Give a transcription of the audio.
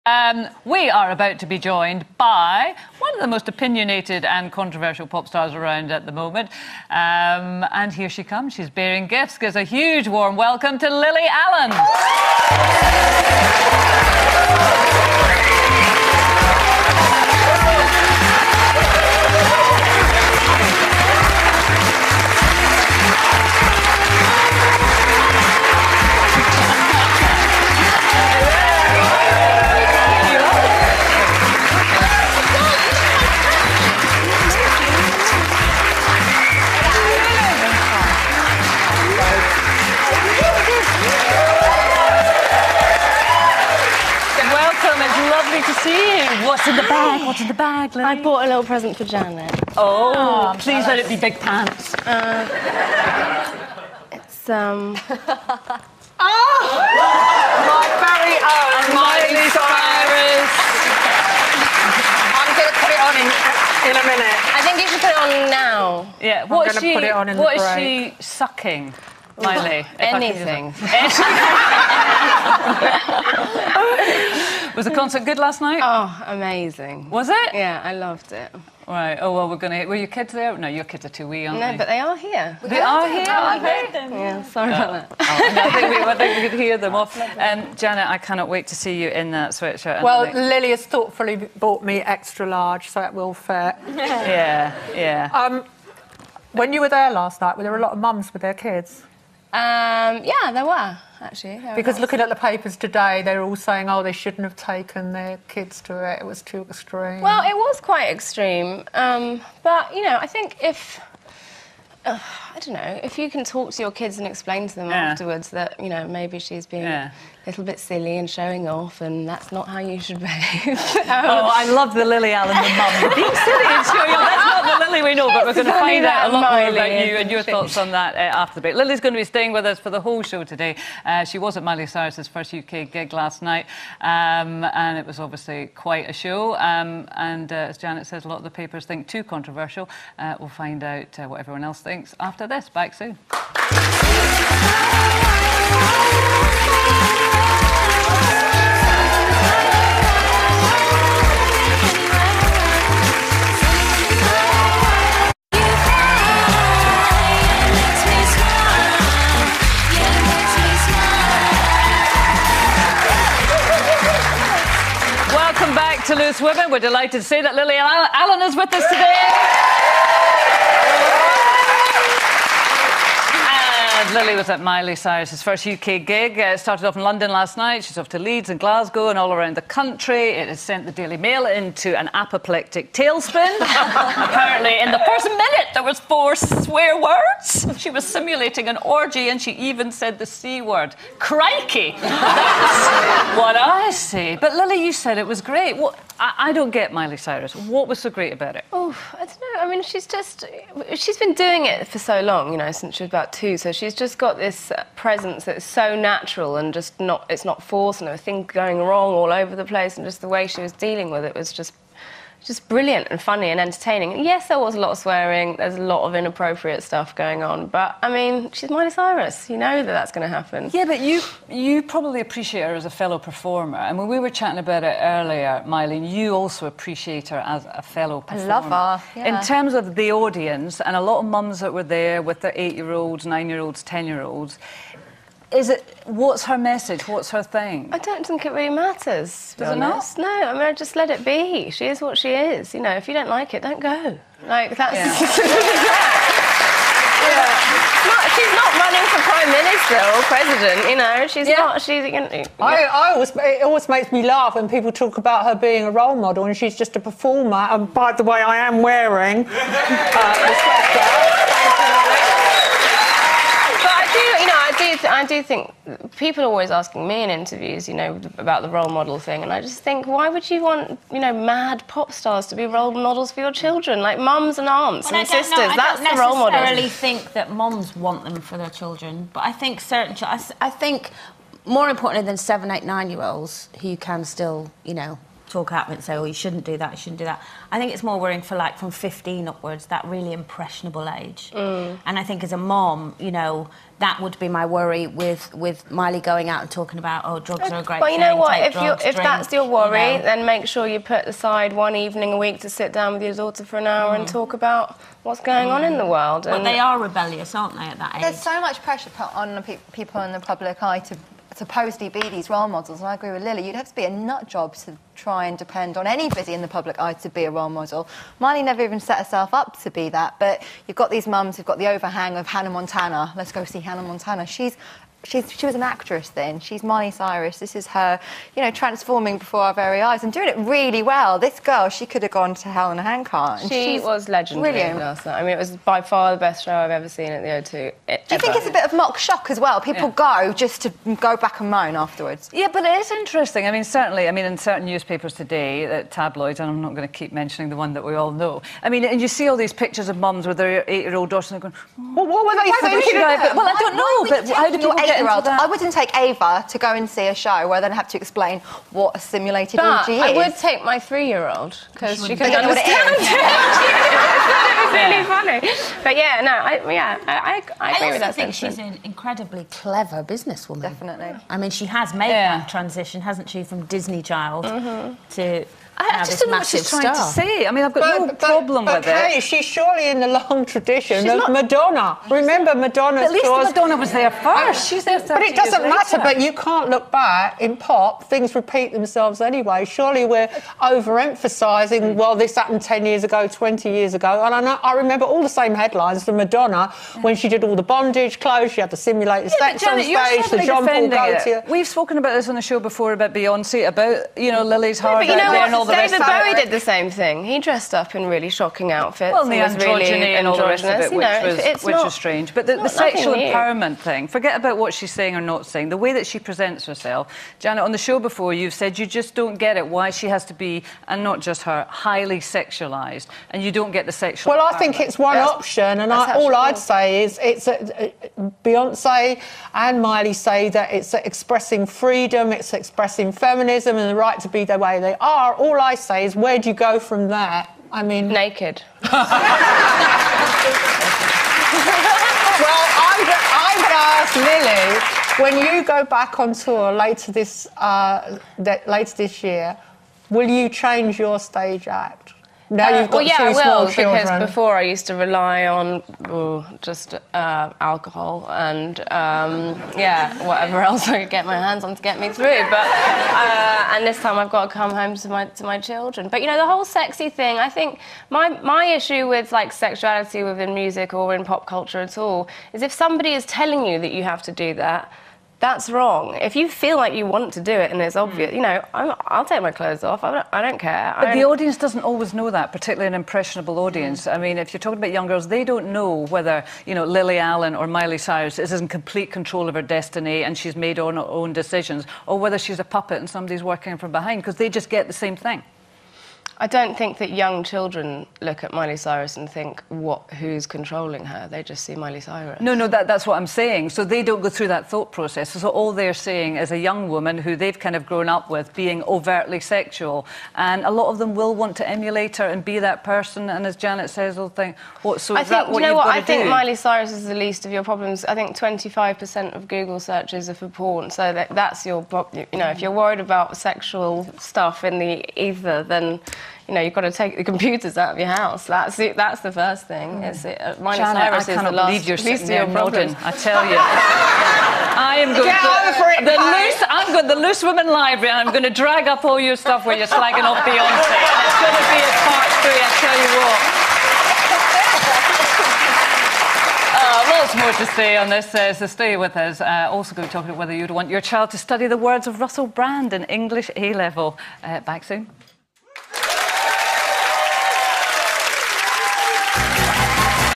We are about to be joined by one of the most opinionated and controversial pop stars around at the moment. And here she comes. She's bearing gifts. Gives a huge warm welcome to Lily Allen. To see you. What's in the bag? What's in the bag, Lily? I bought a little present for Janet. Oh, please let it be big pants. It's my very own Miley Cyrus. I'm going to put it on in a minute. I think you should put it on now. Yeah. What is she sucking, Miley? Anything. Was the concert good last night? Oh, amazing. Was it? Yeah, I loved it. Right. Oh, well, were your kids there? No, your kids are too wee, aren't they? No, but they are here. They are here? I heard them. Yeah, sorry about that. I think we could hear them off. Janet, I cannot wait to see you in that sweatshirt. Well, Lily has thoughtfully bought me extra large, so it will fit. Yeah. When you were there last night, were there a lot of mums with their kids? Yeah, there were, actually. Because looking at the papers today, they're all saying, oh, they shouldn't have taken their kids to it. It was too extreme. Well, it was quite extreme. But, you know, I think if... I don't know, if you can talk to your kids and explain to them afterwards that, you know, maybe she's being a little bit silly and showing off and that's not how you should behave. Oh, I love the Lily Allen, the mum. Being silly and showing off, that's not the Lily we know, but we're going to find out a lot more about you and your thoughts on that after the break. Lily's going to be staying with us for the whole show today. She was at Miley Cyrus's first UK gig last night, and it was obviously quite a show. And as Janet says, a lot of the papers think too controversial. We'll find out what everyone else thinks after this. Back soon. Welcome back to Loose Women. We're delighted to say that Lily Allen is with us today. Lily was at Miley Cyrus's first UK gig. It started off in London last night. She's off to Leeds and Glasgow and all around the country. It has sent the Daily Mail into an apoplectic tailspin. Apparently, in the first minute, there was 4 swear words. She was simulating an orgy and she even said the C word. Crikey! That's what I say. But Lily, you said it was great. I don't get Miley Cyrus. What was so great about it? Oh, I don't know. I mean, she's been doing it for so long, you know, since she was about 2. So she's just got this presence that's so natural and it's not forced and there were things going wrong all over the place and just the way she was dealing with it was just brilliant and funny and entertaining. And yes, there was a lot of swearing, there's a lot of inappropriate stuff going on, but, I mean, she's Miley Cyrus. You know that that's going to happen. Yeah, but you probably appreciate her as a fellow performer. And when we were chatting about it earlier, Miley, you also appreciate her as a fellow performer. I love her, yeah. In terms of the audience, and a lot of mums that were there with their 8-year-olds, 9-year-olds, 10-year-olds, what's her message? What's her thing? I don't think it really matters, to be honest. Not? No, I mean, I just let it be. She is what she is. You know, if you don't like it, don't go. Like, that's... She's not running for Prime Minister or President, you know. She's not... It always makes me laugh when people talk about her being a role model and she's just a performer. And by the way, I am wearing the sweatshirt. I do think people are always asking me in interviews, you know, about the role model thing, and I just think, why would you want, you know, mad pop stars to be role models for your children? Like mums and aunts and sisters, that's the role model. I don't necessarily think that moms want them for their children, but I think I think more importantly than 7, 8, 9-year-olds who can still, you know, talk at me and say, oh, you shouldn't do that, you shouldn't do that. I think it's more worrying for, like, from 15 upwards, that really impressionable age. And I think as a mom, you know, that would be my worry with Miley going out and talking about, oh, drugs are a great thing. But you know what? If that's your worry, then make sure you put aside one evening a week to sit down with your daughter for an hour and talk about what's going on in the world. But they are rebellious, aren't they, at that age? There's so much pressure put on people in the public eye to supposedly be these role models, and I agree with Lily, you'd have to be a nut job to try and depend on anybody in the public eye to be a role model. Miley never even set herself up to be that, but you've got these mums who've got the overhang of Hannah Montana. Let's go see Hannah Montana. She was an actress then. She's Miley Cyrus. This is her, you know, transforming before our very eyes and doing it really well. This girl, she could have gone to hell in a handcart. And she was legendary last night. I mean, it was by far the best show I've ever seen at the O2. Do you think it's a bit of mock shock as well? People go just to go back and moan afterwards. Yeah, but it is interesting. I mean, certainly, in certain newspapers today, tabloids, and I'm not going to keep mentioning the one that we all know. I mean, and you see all these pictures of mums with their 8-year-old daughters and they're going, well, what were they thinking? Well, I don't know, but how do people get into that? I wouldn't take Ava to go and see a show where then have to explain what a simulated orgy is. I would take my 3-year-old because she could understand what it is. It was really funny. But yeah, no, I agree with that. I think she's an incredibly clever businesswoman. Definitely. I mean, she has made that transition, hasn't she, from Disney child to... I just don't know what she's trying to say. I mean, I've got no problem with it. She's surely in the long tradition of Madonna. Remember Madonna's At least Madonna was there first. She's there 30 But it doesn't years matter, later. but you can't look back. In pop, things repeat themselves anyway. Surely we're overemphasising, well, this happened 10 years ago, 20 years ago. And I remember all the same headlines for Madonna when she did all the bondage clothes, she had the simulated sex on stage, the Jean-Paul Gaultier. We've spoken about this on the show before, about Beyonce, about, you know, Lily's hard out there and all the rest of it. David Bowie did the same thing. He dressed up in really shocking outfits. Well, the and androgyny really and all the rest of it, which is strange. But the sexual empowerment thing, forget about what she's saying or not saying. The way that she presents herself. Janet, on the show before, you've said you just don't get it, why she has to be, and not just her, highly sexualised, and you don't get the sexual Well, I think it's one option, and all I'd say is Beyonce and Miley say that it's expressing freedom, it's expressing feminism and the right to be the way they are. All I say is, where do you go from there? I mean... Naked. Well, I'm going to ask Lily, when you go back on tour later this year, will you change your stage act? Now you've got two small children. Because before I used to rely on just alcohol and whatever else I could get my hands on to get me through. But and this time I've got to come home to my children. But you know, the whole sexy thing. I think my issue with like sexuality within music or in pop culture at all is if somebody is telling you that you have to do that. That's wrong. If you feel like you want to do it and it's obvious, you know, I'll take my clothes off. I don't care. But the audience doesn't always know that, particularly an impressionable audience. I mean, if you're talking about young girls, they don't know whether, you know, Lily Allen or Miley Cyrus is in complete control of her destiny and she's made her own decisions, or whether she's a puppet and somebody's working from behind, because they just get the same thing. I don't think that young children look at Miley Cyrus and think, who's controlling her? They just see Miley Cyrus. No, that's what I'm saying. So they don't go through that thought process. So all they're seeing is a young woman who they've kind of grown up with being overtly sexual. And a lot of them will want to emulate her and be that person. And as Janet says, they'll think, is that what you've got to do? I think Miley Cyrus is the least of your problems. I think 25% of Google searches are for porn. So that's your problem. You know, if you're worried about sexual stuff in the ether, then... You know, you've got to take the computers out of your house. That's the first thing. Miley Cyrus is the last. Believe you're sitting there nodding. I tell you, I am going to the Loose Women Library, and I'm going to drag up all your stuff where you're slagging off Beyonce. And it's going to be a part 3. I tell you what. Lots more to say on this, so stay with us. Also going to talk about whether you'd want your child to study the words of Russell Brand in English A-level. Back soon.